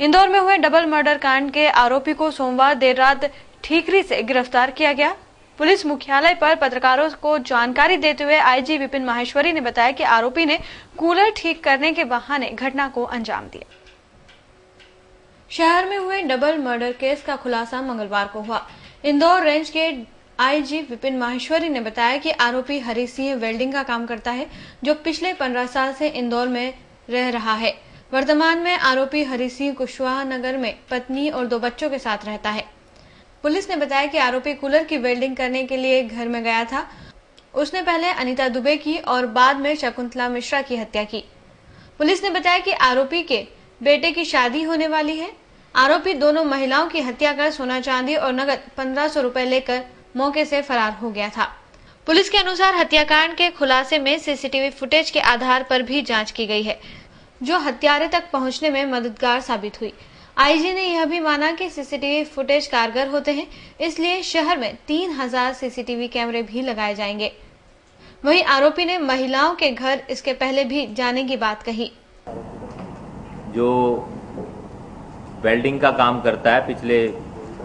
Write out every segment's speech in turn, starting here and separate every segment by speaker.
Speaker 1: इंदौर में हुए double murder कांड के आरोपी को सोमवार देर रात ठीकरी से गिरफ्तार किया गया। पुलिस मुख्यालय पर पत्रकारों को जानकारी देते हुए आईजी विपिन माहेश्वरी ने बताया कि आरोपी ने कूलर ठीक करने के बहाने घटना को अंजाम दिया। शहर में हुए डबल मर्डर केस का खुलासा मंगलवार को हुआ। इंदौर रेंज के आईजी विपिन माहेश्वरी ने बताया कि आरोपी हरि सिंह वेल्डिंग का काम करता है, जो पिछले 15 साल से इंदौर में रह रहा है। वर्तमान में आरोपी हरि सिंह कुशवाहा नगर में पत्नी और 2 बच्चों के साथ रहता है। पुलिस ने बताया कि आरोपी कूलर की वेल्डिंग करने के लिए घर में गया था। उसने पहले अनीता दुबे की और बाद में शकुंतला मिश्रा की हत्या की। पुलिस ने बताया कि आरोपी के बेटे की शादी होने वाली है। आरोपी दोनों महिलाओं की हत्या कर सोना चांदी और नगद 1500 रुपए लेकर मौके से फरार हो गया था। पुलिस के अनुसार हत्याकांड के खुलासे में सीसीटीवी फुटेज के आधार पर भी जांच की गई है, जो हत्यारे तक पहुंचने में मददगार साबित हुई। आईजी ने यह भी माना कि सीसीटीवी फुटेज कारगर होते हैं, इसलिए शहर में 3000 सीसीटीवी कैमरे भी लगाए जाएंगे। वहीं आरोपी ने महिलाओं के घर इसके पहले भी जाने की बात कही।
Speaker 2: जो वेल्डिंग का काम करता है, पिछले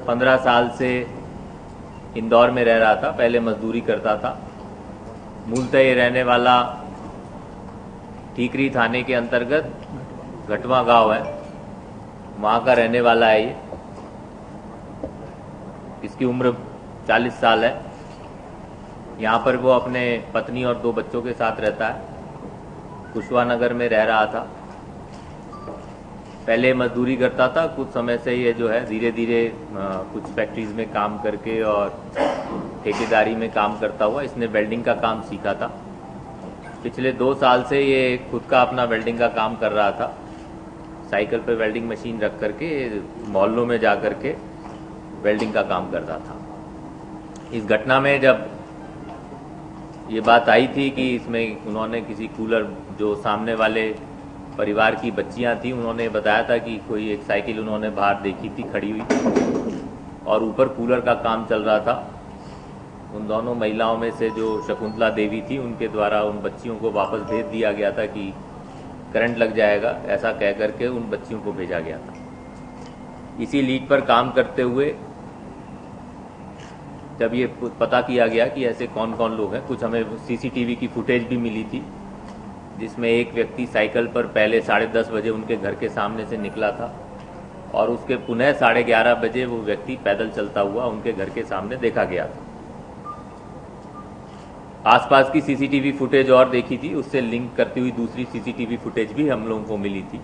Speaker 2: 15 साल से इंदौर में रह रहा था। पहले मजदूरी करता था। मूलतः ये रहने वाला ठीकरी थाने के अंतर्गत घटवा गांव है, वहां का रहने वाला है। ये इसकी उम्र 40 साल है। यहाँ पर वो अपने पत्नी और 2 बच्चों के साथ रहता है। कुशवाहा नगर में रह रहा था। पहले मजदूरी करता था। कुछ समय से ये जो है धीरे धीरे कुछ फैक्ट्रीज में काम करके और ठेकेदारी में काम करता हुआ इसने वेल्डिंग का काम सीखा था। पिछले 2 साल से ये खुद का अपना वेल्डिंग का काम कर रहा था। साइकिल पर वेल्डिंग मशीन रख करके मोहल्लों में जा करके वेल्डिंग का काम करता था। इस घटना में जब ये बात आई थी कि इसमें उन्होंने किसी कूलर, जो सामने वाले परिवार की बच्चियां थी, उन्होंने बताया था कि कोई एक साइकिल उन्होंने बाहर देखी थी खड़ी हुई और ऊपर कूलर का काम चल रहा था। उन दोनों महिलाओं में से जो शकुंतला देवी थी, उनके द्वारा उन बच्चियों को वापस भेज दिया गया था कि करंट लग जाएगा, ऐसा कह करके उन बच्चियों को भेजा गया था। इसी लीड पर काम करते हुए जब ये पता किया गया कि ऐसे कौन कौन लोग हैं, कुछ हमें सीसीटीवी की फुटेज भी मिली थी, जिसमें एक व्यक्ति साइकिल पर पहले 10:30 बजे उनके घर के सामने से निकला था और उसके पुनः 11:30 बजे वो व्यक्ति पैदल चलता हुआ उनके घर के सामने देखा गया था। आसपास की सीसीटीवी फुटेज और देखी थी, उससे लिंक करती हुई दूसरी सीसीटीवी फुटेज भी हम लोगों को मिली थी।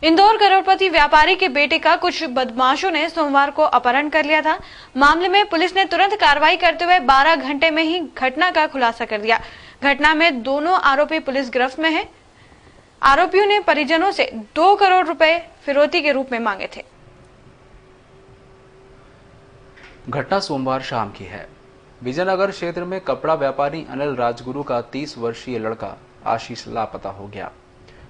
Speaker 1: इंदौर करोड़पति व्यापारी के बेटे का कुछ बदमाशों ने सोमवार को अपहरण कर लिया था। मामले में पुलिस ने तुरंत कार्रवाई करते हुए 12 घंटे में ही घटना का खुलासा कर दिया। घटना में दोनों आरोपी पुलिस गिरफ्त में हैं। आरोपियों ने परिजनों से 2 करोड़ रुपए फिरौती के रूप में मांगे थे।
Speaker 3: घटना सोमवार शाम की है। विजयनगर क्षेत्र में कपड़ा व्यापारी अनिल राजगुरु का 30 वर्षीय लड़का आशीष लापता हो गया।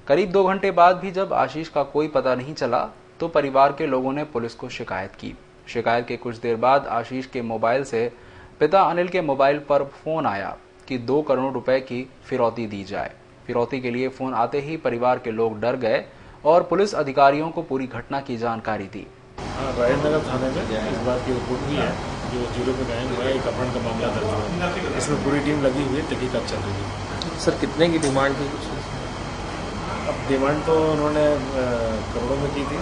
Speaker 3: करीब 2 घंटे बाद भी जब आशीष का कोई पता नहीं चला तो परिवार के लोगों ने पुलिस को शिकायत की। शिकायत के कुछ देर बाद आशीष के मोबाइल से पिता अनिल के मोबाइल पर फोन आया कि 2 करोड़ रुपए की फिरौती दी जाए। फिरौती के लिए फोन आते ही परिवार के लोग डर गए और पुलिस अधिकारियों को पूरी घटना की जानकारी दी।
Speaker 4: राजेंद्रनगर थाने में इस बात की रिपोर्ट हुई है, जो 0 पे कायम हुआ है, एक अपहरण का मामला दर्ज हुआ है। इसमें पूरी टीम लगी हुई है, तहकीकात चल रही है।
Speaker 5: सर, कितने की डिमांड थी?
Speaker 4: अब डिमांड तो उन्होंने करोड़ों में की थी।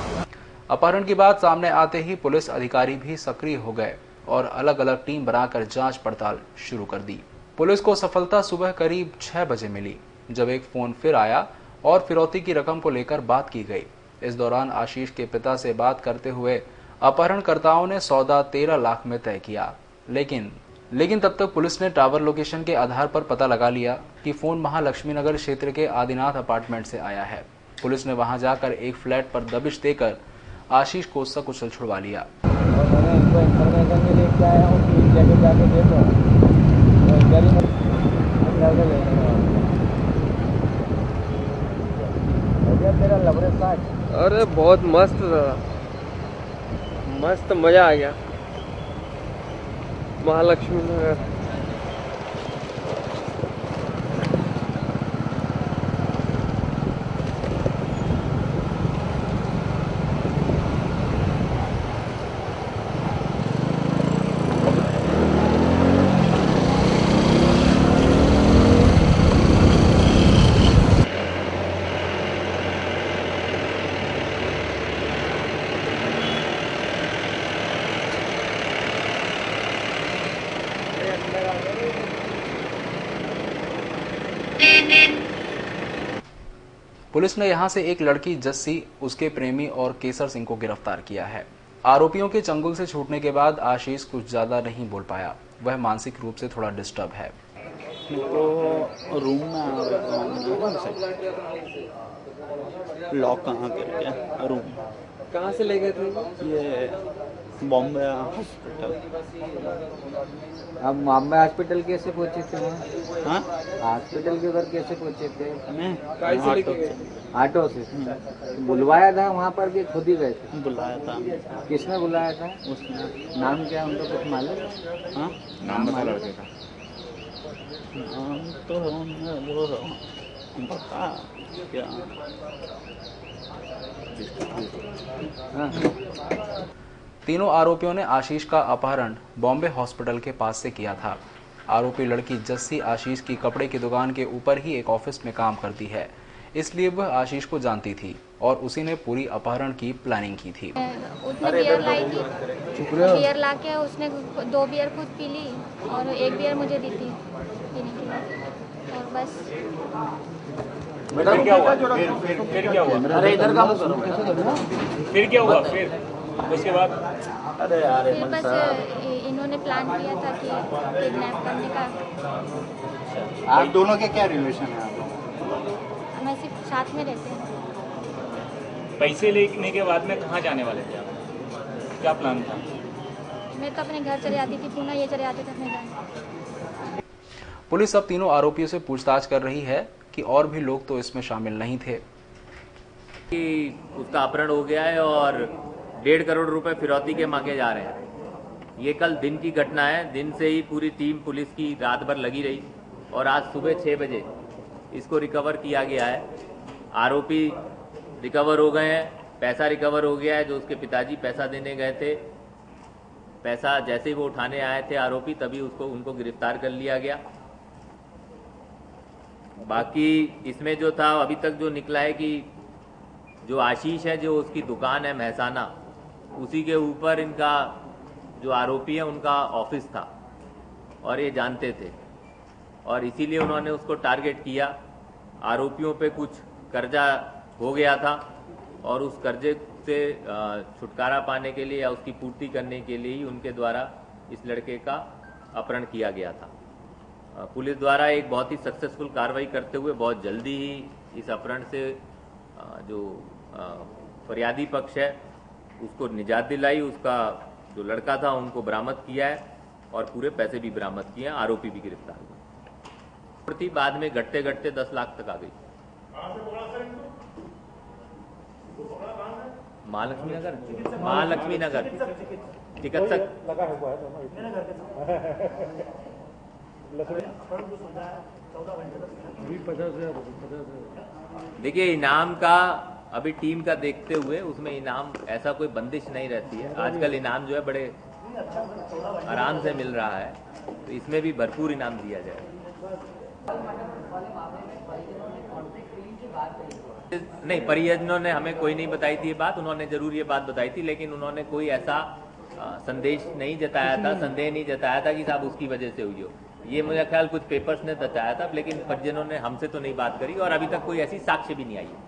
Speaker 3: अपहरण की बात सामने आते ही पुलिस अधिकारी भी सक्रिय हो गए और अलग अलग टीम बनाकर जांच पड़ताल शुरू कर दी। पुलिस को सफलता सुबह करीब 6 बजे मिली, जब एक फोन फिर आया और फिरौती की रकम को लेकर बात की गई। इस दौरान आशीष के पिता से बात करते हुए अपहरणकर्ताओं ने सौदा 13 लाख में तय किया। लेकिन तब तक पुलिस ने टावर लोकेशन के आधार पर पता लगा लिया कि फोन महालक्ष्मी नगर क्षेत्र के आदिनाथ अपार्टमेंट से आया है। पुलिस ने वहां जाकर एक फ्लैट पर दबिश देकर आशीष को सकुशल छुड़वा लिया।
Speaker 5: अरे बहुत मस्त था, मस्त मजा आ गया। महालक्ष्मी नगर
Speaker 3: पुलिस ने यहां से एक लड़की जस्सी, उसके प्रेमी और केसर सिंह को गिरफ्तार किया है। आरोपियों के चंगुल से छूटने के बाद आशीष कुछ ज्यादा नहीं बोल पाया। वह मानसिक रूप से थोड़ा डिस्टर्ब है।
Speaker 6: तो रूम में लॉक कहाँ करके रूम
Speaker 5: कहाँ से ले गए थे?
Speaker 6: ये बॉम्बे हॉस्पिटल।
Speaker 5: अब बॉम्बे हॉस्पिटल कैसे पहुँचे थे वहाँ?
Speaker 6: हाँ,
Speaker 5: हॉस्पिटल के उधर कैसे पहुँचे थे?
Speaker 6: मैं
Speaker 5: ऑटो से। बुलवाया था वहाँ पर कि खुद ही गए थे?
Speaker 6: बुलाया था।
Speaker 5: किसने बुलाया था?
Speaker 6: उसने।
Speaker 5: नाम क्या उनका कुछ मालूम?
Speaker 6: हाँ,
Speaker 5: नाम बता लड़के का।
Speaker 6: नाम तो वो बता क्या।
Speaker 5: हाँ।
Speaker 3: तीनों आरोपियों ने आशीष का अपहरण बॉम्बे हॉस्पिटल के पास से किया था। आरोपी लड़की जस्सी आशीष की कपड़े की दुकान के ऊपर ही एक ऑफिस में काम करती है, इसलिए वह आशीष को जानती थी और उसी ने पूरी अपहरण की प्लानिंग की थी।
Speaker 7: उसने बियर लाई थी, बियर ला के उसने 2 बियर खुद पी ली और 1 बियर मुझे दी थी पीने के लिए, और बस।
Speaker 8: फिर क्या हुआ? फिर क्या हुआ?
Speaker 5: अरे इधर का करो।
Speaker 8: फिर क्या हुआ? फिर उसके बाद
Speaker 7: फिर बस इन्होंने प्लान किया था कि किडनैप करने का।
Speaker 5: आप दोनों के क्या रिलेशन है?
Speaker 7: मैं सिर्फ साथ में रहते हैं।
Speaker 8: पैसे लेने के बाद में कहाँ जाने वाले थे आप? क्या प्लान था?
Speaker 7: मैं तो अपने घर चले जाती थी, पुणे ये चले जाते थे अपने घर।
Speaker 3: पुलिस अब तीनों आरोपियों से पूछताछ कर रही है कि और भी लोग तो इसमें शामिल नहीं थे।
Speaker 2: कि उसका अपहरण हो गया है और 1.5 करोड़ रुपए फिरौती के मांगे जा रहे हैं। ये कल दिन की घटना है। दिन से ही पूरी टीम पुलिस की रात भर लगी रही और आज सुबह 6 बजे इसको रिकवर किया गया है। आरोपी रिकवर हो गए हैं, पैसा रिकवर हो गया है। जो उसके पिताजी पैसा देने गए थे, पैसा जैसे ही वो उठाने आए थे आरोपी, तभी उनको गिरफ्तार कर लिया गया। बाकी इसमें जो था अभी तक जो निकला है कि जो आशीष है, जो उसकी दुकान है महसाना, उसी के ऊपर इनका जो आरोपी है उनका ऑफिस था और ये जानते थे और इसीलिए उन्होंने उसको टारगेट किया। आरोपियों पे कुछ कर्जा हो गया था और उस कर्जे से छुटकारा पाने के लिए या उसकी पूर्ति करने के लिए ही उनके द्वारा इस लड़के का अपहरण किया गया था। पुलिस द्वारा एक बहुत ही सक्सेसफुल कार्रवाई करते हुए बहुत जल्दी ही इस अपहरण से जो फरियादी पक्ष है उसको निजात दिलाई। उसका जो लड़का था उनको बरामद किया है और पूरे पैसे भी बरामद किए हैं। आरोपी भी गिरफ्तार हुए। बाद में घटते घटते 10 लाख तक आ गई। महालक्ष्मी नगर चिकित्सक। देखिए, इनाम का अभी टीम का देखते हुए उसमें इनाम ऐसा कोई बंदिश नहीं रहती है। आजकल इनाम जो है बड़े आराम से मिल रहा है, तो इसमें भी भरपूर इनाम दिया जाए। नहीं, परिजनों ने हमें कोई नहीं बताई थी ये बात। उन्होंने जरूर ये बात बताई थी, लेकिन उन्होंने कोई ऐसा संदेश नहीं जताया था, संदेह नहीं जताया था कि साहब उसकी वजह से हुई हो। ये मुझे ख्याल कुछ पेपर्स ने बताया था, लेकिन परिजनों ने हमसे तो नहीं बात करी और अभी तक कोई ऐसी साक्ष्य भी नहीं आई है।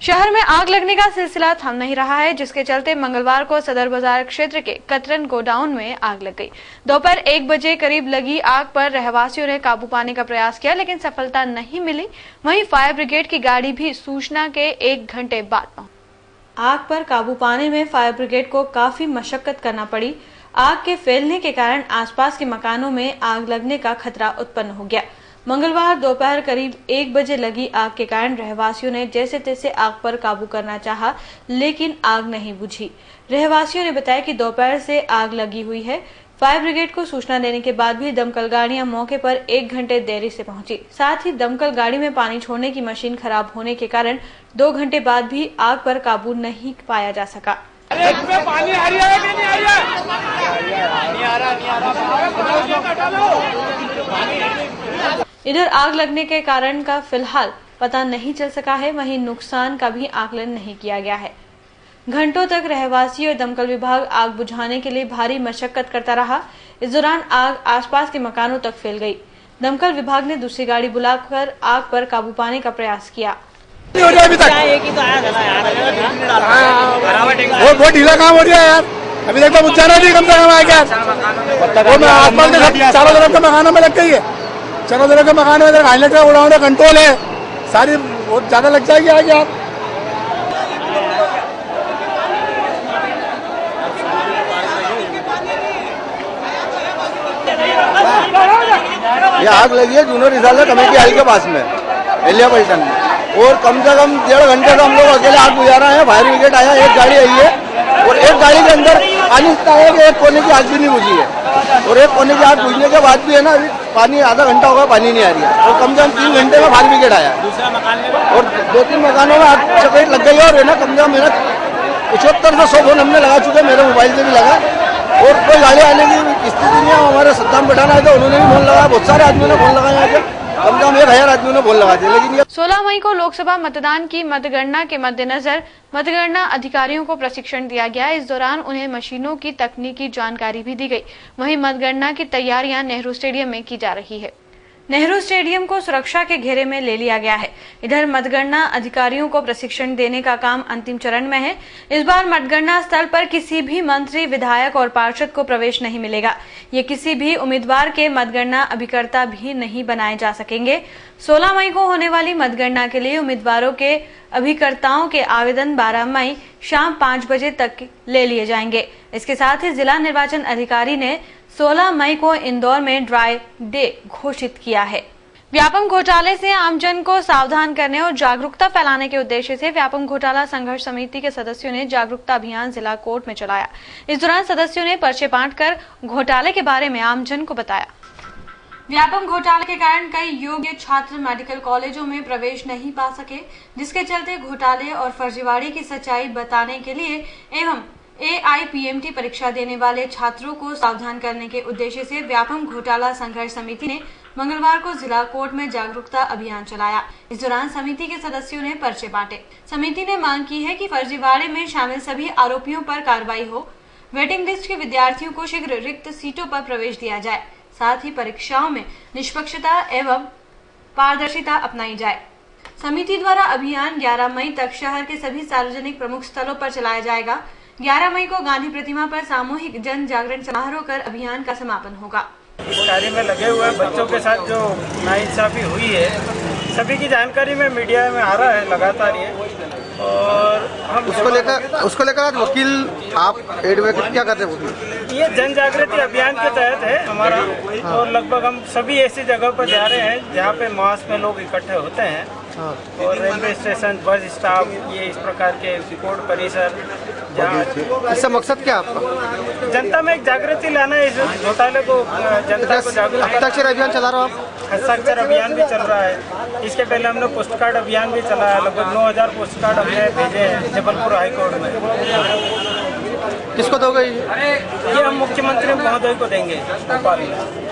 Speaker 1: शहर में आग लगने का सिलसिला थम नहीं रहा है, जिसके चलते मंगलवार को सदर बाजार क्षेत्र के कतरन गोडाउन में आग लग गई। दोपहर 1 बजे करीब लगी आग पर रहवासियों ने काबू पाने का प्रयास किया, लेकिन सफलता नहीं मिली। वहीं फायर ब्रिगेड की गाड़ी भी सूचना के 1 घंटे बाद पहुंची। आग पर काबू पाने में फायर ब्रिगेड को काफी मशक्कत करना पड़ी। आग के फैलने के कारण आसपास के मकानों में आग लगने का खतरा उत्पन्न हो गया। मंगलवार दोपहर करीब 1 बजे लगी आग के कारण रहवासियों ने जैसे तैसे आग पर काबू करना चाहा, लेकिन आग नहीं बुझी। रहवासियों ने बताया कि दोपहर से आग लगी हुई है। फायर ब्रिगेड को सूचना देने के बाद भी दमकल गाड़ियां मौके पर 1 घंटे देरी से पहुंची। साथ ही दमकल गाड़ी में पानी छोड़ने की मशीन खराब होने के कारण 2 घंटे बाद भी आग पर काबू नहीं पाया जा सका।
Speaker 8: पानी आ रहा है कि नहीं आ रहा?
Speaker 1: इधर आग लगने के कारण का फिलहाल पता नहीं चल सका है। वहीं नुकसान का भी आकलन नहीं किया गया है। घंटों तक रहवासी और दमकल विभाग आग बुझाने के लिए भारी मशक्कत करता रहा। इस दौरान आग आसपास के मकानों तक फैल गई। दमकल विभाग ने दूसरी गाड़ी बुलाकर आग पर काबू पाने का प्रयास किया।
Speaker 9: अभी तक बहुत ढीला काम हो रहा है यार, अभी तक तो बुझ जाना नहीं कम से कम आगे यार। वो मैं आसमान के चारों तरफ के मकानों में लग गई है, चारों तरफ के मकान में हाईलाइट का उड़ाने का कंट्रोल है, सारी बहुत ज्यादा लग जाएगी आगे आप।
Speaker 10: ये आग लगी है जूनियर रिसाल कमेटी हाई के पास में एलिया पलटन में, और कम से कम 1.5 घंटे से हम लोग अकेले आग बुझा रहे हैं। फायर ब्रिगेड आया, एक गाड़ी आई है, और एक गाड़ी के अंदर पानी इतना है कि एक कोने की आग भी नहीं बुझी है, और एक कोने की आग बुझने के बाद भी है ना अभी पानी आधा घंटा होगा पानी नहीं आ रही है, और कम से कम 3 घंटे में फायर ब्रिगेड आया और 2-3 मकानों में आग चपेट लग गई है। और है ना कम से कम मेरा 75 से 100 फोन हमने लगा चुके, मेरे मोबाइल से भी लगा, और कोई गाड़ी आने की स्थिति नहीं है। हमारे सत्ताम बैठाना है तो उन्होंने भी फोन लगाया, बहुत सारे आदमियों ने फोन लगाया, कम से कम 1000 आदमियों ने फोन लगा दिया। लेकिन
Speaker 1: 16 मई को लोकसभा मतदान की मतगणना के मद्देनजर मतगणना अधिकारियों को प्रशिक्षण दिया गया। इस दौरान उन्हें मशीनों की तकनीकी जानकारी भी दी गई। वहीं मतगणना की तैयारियां नेहरू स्टेडियम में की जा रही है। नेहरू स्टेडियम को सुरक्षा के घेरे में ले लिया गया है। इधर मतगणना अधिकारियों को प्रशिक्षण देने का काम अंतिम चरण में है। इस बार मतगणना स्थल पर किसी भी मंत्री, विधायक और पार्षद को प्रवेश नहीं मिलेगा। ये किसी भी उम्मीदवार के मतगणना अभिकर्ता भी नहीं बनाए जा सकेंगे। 16 मई को होने वाली मतगणना के लिए उम्मीदवारों के अभिकर्ताओं के आवेदन 12 मई शाम 5 बजे तक ले लिए जाएंगे। इसके साथ ही जिला निर्वाचन अधिकारी ने 16 मई को इंदौर में ड्राई डे घोषित किया है। व्यापम घोटाले से आमजन को सावधान करने और जागरूकता फैलाने के उद्देश्य से व्यापम घोटाला संघर्ष समिति के सदस्यों ने जागरूकता अभियान जिला कोर्ट में चलाया। इस दौरान सदस्यों ने पर्चे बांटकर घोटाले के बारे में आमजन को बताया। व्यापम घोटाले के कारण कई योग्य छात्र मेडिकल कॉलेजों में प्रवेश नहीं पा सके, जिसके चलते घोटाले और फर्जीवाड़े की सच्चाई बताने के लिए एवं AIPMT परीक्षा देने वाले छात्रों को सावधान करने के उद्देश्य से व्यापम घोटाला संघर्ष समिति ने मंगलवार को जिला कोर्ट में जागरूकता अभियान चलाया। इस दौरान समिति के सदस्यों ने पर्चे बांटे। समिति ने मांग की है कि फर्जीवाड़े में शामिल सभी आरोपियों पर कार्रवाई हो, वेटिंग लिस्ट के विद्यार्थियों को शीघ्र रिक्त सीटों पर प्रवेश दिया जाए, साथ ही परीक्षाओं में निष्पक्षता एवं पारदर्शिता अपनाई जाए। समिति द्वारा अभियान 11 मई तक शहर के सभी सार्वजनिक प्रमुख स्थलों पर चलाया जाएगा। 11 मई को गांधी प्रतिमा पर सामूहिक जन जागरण समारोह कर अभियान का समापन होगा।
Speaker 11: इस कार्य में लगे हुए बच्चों के साथ जो नाइंसाफी हुई है, सभी की जानकारी में मीडिया में आ रहा है लगातार ये, और हम
Speaker 10: उसको लेकर आज वकील आप एडवोकेट क्या करते हैं?
Speaker 11: ये जन जागृति अभियान के तहत है हमारा, और लगभग हम सभी ऐसी जगह पर जा रहे हैं जहाँ पे मास में लोग इकट्ठे होते हैं, और रेलवे स्टेशन, बस स्टॉप, ये इस प्रकार के कोर्ट परिसर, जहाँ
Speaker 10: इसका मकसद क्या आपका?
Speaker 11: जनता में एक जागृति लाना है, इस घोटाले को जनता को जागरूक।
Speaker 10: हस्ताक्षर अभियान चला रहा हूँ आप?
Speaker 11: हस्ताक्षर अभियान भी चल रहा है। इसके पहले हमने पोस्ट कार्ड अभियान भी चलाया, लगभग 9000 पोस्ट कार्ड हमने भेजे हैं जबलपुर हाईकोर्ट में।
Speaker 10: किसको दोगे
Speaker 11: ये हम मुख्यमंत्री महोदय को देंगे भोपाल में।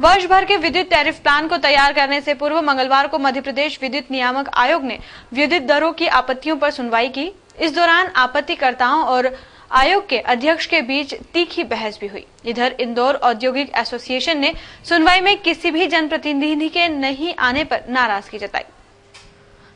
Speaker 1: वर्ष भर के विद्युत टैरिफ प्लान को तैयार करने से पूर्व मंगलवार को मध्य प्रदेश विद्युत नियामक आयोग ने विद्युत दरों की आपत्तियों पर सुनवाई की। इस दौरान आपत्तिकर्ताओं और आयोग के अध्यक्ष के बीच तीखी बहस भी हुई। इधर इंदौर औद्योगिक एसोसिएशन ने सुनवाई में किसी भी जनप्रतिनिधि के नहीं आने पर नाराजगी जताई।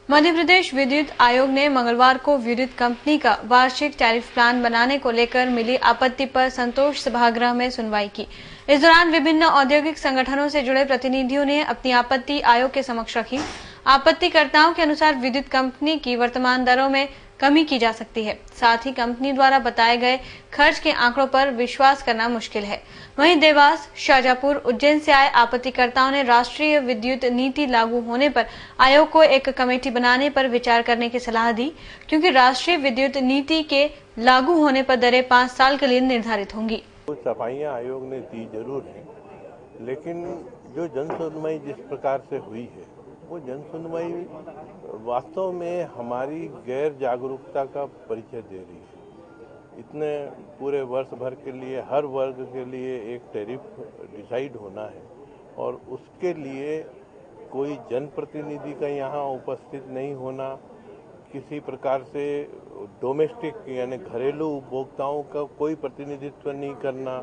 Speaker 1: मध्य प्रदेश विद्युत आयोग ने मंगलवार को विद्युत कंपनी का वार्षिक टैरिफ प्लान बनाने को लेकर मिली आपत्ति पर संतोष सभागृह में सुनवाई की। इस दौरान विभिन्न औद्योगिक संगठनों से जुड़े प्रतिनिधियों ने अपनी आपत्ति आयोग के समक्ष रखी। आपत्तिकर्ताओं के अनुसार विद्युत कंपनी की वर्तमान दरों में कमी की जा सकती है, साथ ही कंपनी द्वारा बताए गए खर्च के आंकड़ों पर विश्वास करना मुश्किल है। वहीं देवास, शाजापुर, उज्जैन से आए आपत्तिकर्ताओं ने राष्ट्रीय विद्युत नीति लागू होने पर आयोग को एक कमेटी बनाने पर विचार करने की सलाह दी, क्योंकि राष्ट्रीय विद्युत नीति के लागू होने पर दरें 5 साल के लिए निर्धारित होंगी।
Speaker 12: सफाइयां आयोग ने दी जरूर है, लेकिन जो जन सुनवाई जिस प्रकार से हुई है, वो जन सुनवाई वास्तव में हमारी गैर जागरूकता का परिचय दे रही है। इतने पूरे वर्ष भर के लिए हर वर्ग के लिए एक टैरिफ डिसाइड होना है, और उसके लिए कोई जनप्रतिनिधि का यहाँ उपस्थित नहीं होना, किसी प्रकार से डोमेस्टिक यानी घरेलू उपभोक्ताओं का कोई प्रतिनिधित्व नहीं करना,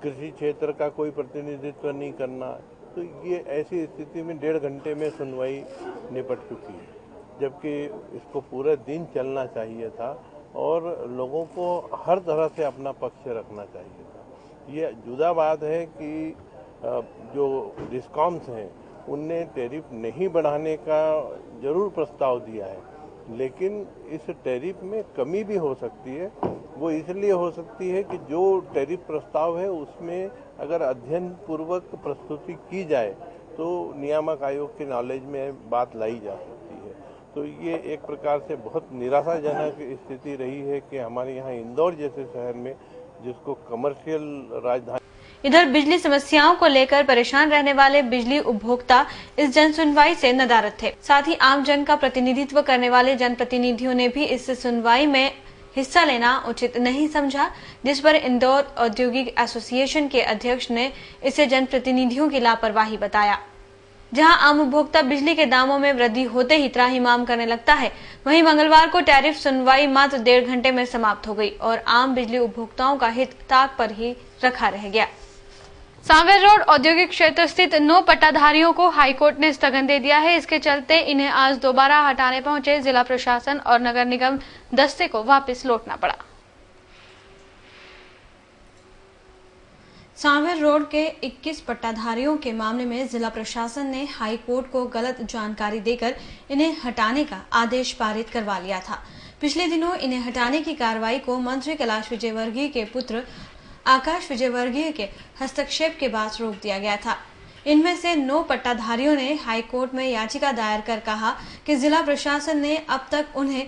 Speaker 12: कृषि क्षेत्र का कोई प्रतिनिधित्व नहीं करना, तो ये ऐसी स्थिति में 1.5 घंटे में सुनवाई निपट चुकी है, जबकि इसको पूरा दिन चलना चाहिए था और लोगों को हर तरह से अपना पक्ष रखना चाहिए था। ये जुदा बात है कि जो डिस्कॉम्स हैं उनने टैरिफ नहीं बढ़ाने का जरूर प्रस्ताव दिया है, लेकिन इस टैरिफ में कमी भी हो सकती है। वो इसलिए हो सकती है कि जो टैरिफ प्रस्ताव है उसमें अगर अध्ययन पूर्वक प्रस्तुति की जाए तो नियामक आयोग के नॉलेज में बात लाई जा सकती है। तो ये एक प्रकार से बहुत निराशाजनक स्थिति रही है कि हमारे यहाँ इंदौर जैसे शहर में, जिसको कमर्शियल राजधानी।
Speaker 1: इधर बिजली समस्याओं को लेकर परेशान रहने वाले बिजली उपभोक्ता इस जन सुनवाई से नदारद थे। साथ ही आम जन का प्रतिनिधित्व करने वाले जनप्रतिनिधियों ने भी इस सुनवाई में हिस्सा लेना उचित नहीं समझा, जिस पर इंदौर औद्योगिक एसोसिएशन के अध्यक्ष ने इसे जनप्रतिनिधियों की लापरवाही बताया। जहां आम उपभोक्ता बिजली के दामों में वृद्धि होते ही त्राहिमाम करने लगता है, वहीं मंगलवार को टैरिफ सुनवाई मात्र 1.5 घंटे में समाप्त हो गई और आम बिजली उपभोक्ताओं का हित ताक पर ही रखा रह गया। सांवेर रोड औद्योगिक क्षेत्र स्थित 9 पट्टाधारियों को हाईकोर्ट ने स्थगन दे दिया है। इसके चलते इन्हें आज दोबारा हटाने पहुंचे जिला प्रशासन और नगर निगम दस्ते को वापस लौटना पड़ा। सांवेर रोड के 21 पट्टाधारियों के मामले में जिला प्रशासन ने हाई कोर्ट को गलत जानकारी देकर इन्हें हटाने का आदेश पारित करवा लिया था। पिछले दिनों इन्हें हटाने की कार्रवाई को मंत्री कैलाश विजयवर्गीय के पुत्र आकाश विजयवर्गीय के हस्तक्षेप के बाद रोक दिया गया था। इनमें से 9 पट्टाधारियों ने हाई कोर्ट में याचिका दायर कर कहा कि जिला प्रशासन ने अब तक उन्हें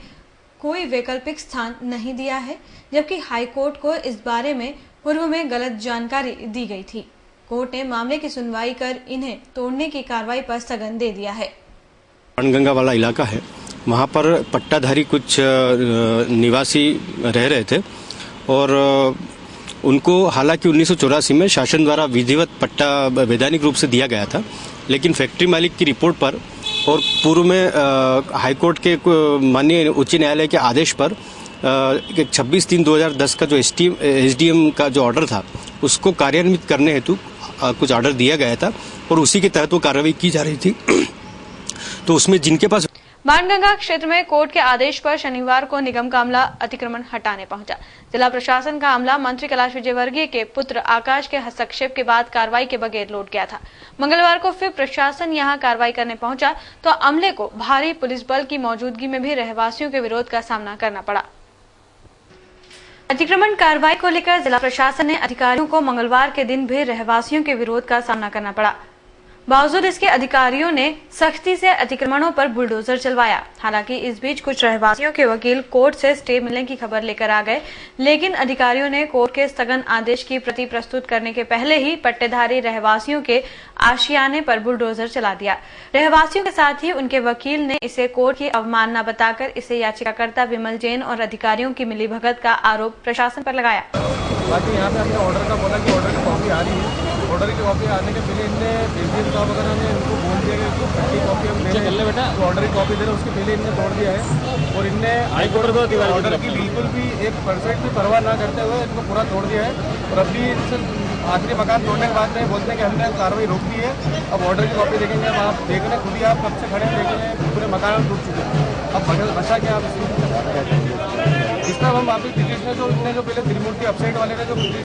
Speaker 1: कोई वैकल्पिक स्थान नहीं दिया है, जबकि हाई कोर्ट को इस बारे में पूर्व में गलत जानकारी दी गई थी। कोर्ट ने मामले की सुनवाई कर इन्हें तोड़ने की कार्रवाई पर स्थगन दे दिया है।
Speaker 13: पानगंगा वाला इलाका है, वहाँ पर पट्टाधारी कुछ निवासी रह रहे थे और उनको हालांकि 1984 में शासन द्वारा विधिवत पट्टा वैधानिक रूप से दिया गया था, लेकिन फैक्ट्री मालिक की रिपोर्ट पर और पूर्व में हाईकोर्ट के माननीय उच्च न्यायालय के आदेश पर 26/3/2010 का जो एसडीएम का जो ऑर्डर था उसको कार्यान्वित करने हेतु कुछ ऑर्डर दिया गया था और उसी के तहत वो कार्रवाई की जा रही थी। तो उसमें जिनके पास
Speaker 1: बाणगंगा क्षेत्र में कोर्ट के आदेश पर शनिवार को निगम का अमला अतिक्रमण हटाने पहुंचा। जिला प्रशासन का अमला मंत्री कैलाश विजयवर्गीय के पुत्र आकाश के हस्तक्षेप के बाद कार्रवाई के बगैर लौट गया था। मंगलवार को फिर प्रशासन यहां कार्रवाई करने पहुंचा तो अमले को भारी पुलिस बल की मौजूदगी में भी रहवासियों के विरोध का सामना करना पड़ा। अतिक्रमण कार्रवाई को लेकर जिला प्रशासन ने अधिकारियों को मंगलवार के दिन भी रहवासियों के विरोध का सामना करना पड़ा। बावजूद इसके अधिकारियों ने सख्ती से अतिक्रमणों पर बुलडोजर चलवाया। हालांकि इस बीच कुछ रहवासियों के वकील कोर्ट से स्टे मिलने की खबर लेकर आ गए, लेकिन अधिकारियों ने कोर्ट के स्थगन आदेश की प्रति प्रस्तुत करने के पहले ही पट्टेधारी रहवासियों के आशियाने पर बुलडोजर चला दिया। रहवासियों के साथ ही उनके वकील ने इसे कोर्ट की अवमानना बताकर इसे याचिकाकर्ता विमल जैन और अधिकारियों की मिलीभगत का आरोप प्रशासन पर लगाया।
Speaker 14: बाकी यहाँ पे हमने ऑर्डर का बोला कि ऑर्डर की कॉपी आ रही है। ऑर्डर की कॉपी आने के पहले इनने एसडीएम साहब वगैरह ने इनको बोल दिया कि पहली कॉपी हम दे रहे बेटा, तो ऑर्डर की कॉपी दे रहे उसके पहले इनने तोड़ दिया है और इनने हाई कोर्ट को ऑर्डर की बिल्कुल भी 1% भी परवाह ना करते हुए इनको पूरा तोड़ दिया है। और अभी आखिरी मकान तोड़ने के बाद में बोलते हैं कि हमने कार्रवाई रोक दी है। अब ऑर्डर की कॉपी देखेंगे, अब आप देख रहे खुद ही, आप कब से खड़े देख रहे हैं, पूरे मकान टूट चुके हैं। अब बचा क्या आप इसमें हम वापस जो इनने जो पहले त्रिमूर्ति अपसाइड वाले ने जो